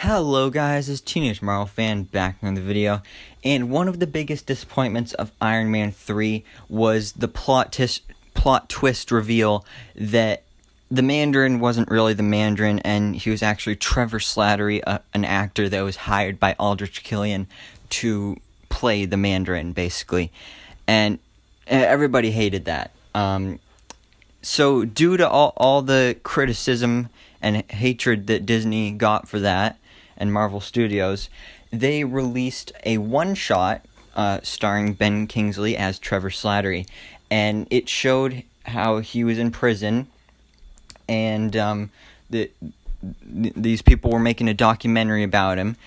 Hello guys, it's Teenage Marvel Fan back in the video, and one of the biggest disappointments of Iron Man 3 was the plot twist reveal that the Mandarin wasn't really the Mandarin, and he was actually Trevor Slattery, an actor that was hired by Aldrich Killian to play the Mandarin, basically, and everybody hated that. So due to all the criticism and hatred that Disney got for that, and Marvel Studios, they released a one-shot starring Ben Kingsley as Trevor Slattery, and it showed how he was in prison, and these people were making a documentary about him,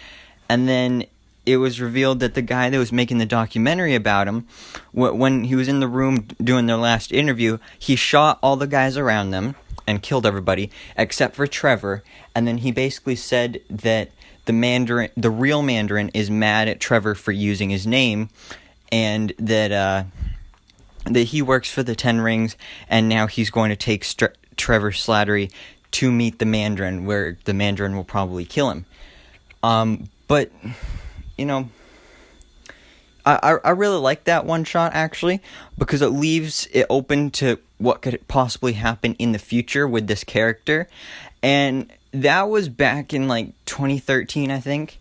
and then it was revealed that the guy that was making the documentary about him, when he was in the room doing their last interview, he shot all the guys around them and killed everybody except for Trevor, and then he basically said that the real Mandarin is mad at Trevor for using his name, and that he works for the Ten Rings, and now he's going to take Trevor Slattery to meet the Mandarin, where the Mandarin will probably kill him. But you know, I really like that one shot, actually, because it leaves it open to what could possibly happen in the future with this character. And that was back in, 2013, I think.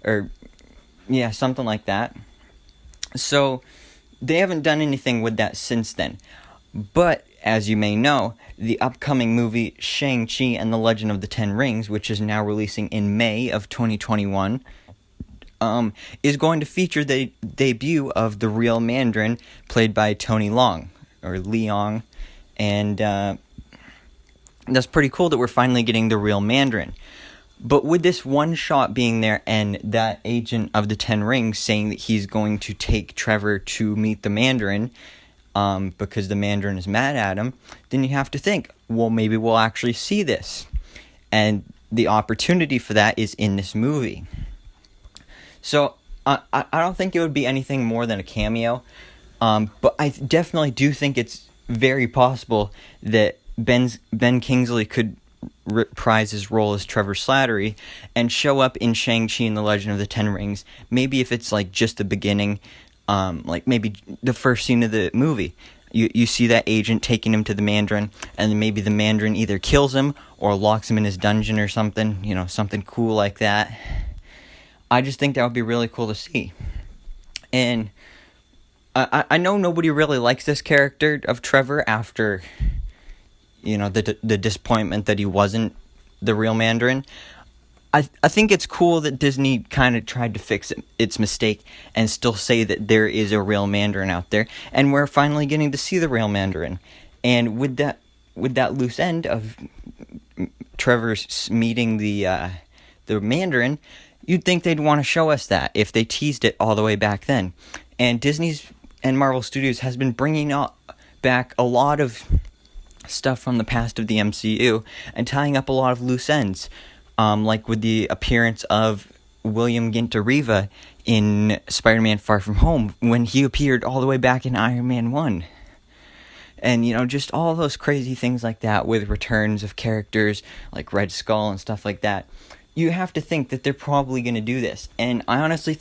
Or, yeah, something like that. So, they haven't done anything with that since then. But, as you may know, the upcoming movie Shang and the Legend of the Ten Rings, which is now releasing in May of 2021... is going to feature the debut of the real Mandarin, played by Tony Leung, and that's pretty cool that we're finally getting the real Mandarin. But with this one shot being there, and that agent of the Ten Rings saying that he's going to take Trevor to meet the Mandarin, because the Mandarin is mad at him, then you have to think, well, maybe we'll actually see this. And the opportunity for that is in this movie. So, I don't think it would be anything more than a cameo, but I definitely do think it's very possible that Ben Kingsley could reprise his role as Trevor Slattery and show up in Shang-Chi and the Legend of the Ten Rings, maybe if it's just the beginning, maybe the first scene of the movie. You see that agent taking him to the Mandarin, and then maybe the Mandarin either kills him or locks him in his dungeon or something, something cool like that. I just think that would be really cool to see. And I know nobody really likes this character of Trevor after, the disappointment that he wasn't the real Mandarin. I think it's cool that Disney kind of tried to fix its mistake and still say that there is a real Mandarin out there, and we're finally getting to see the real Mandarin. And with that loose end of Trevor meeting the Mandarin, you'd think they'd want to show us that if they teased it all the way back then. And Disney's and Marvel Studios has been bringing back a lot of stuff from the past of the MCU and tying up a lot of loose ends, like with the appearance of William Ginter Riva in Spider-Man Far From Home when he appeared all the way back in Iron Man 1. And, just all those crazy things like that with returns of characters like Red Skull and stuff like that. You have to think that they're probably going to do this. And I honestly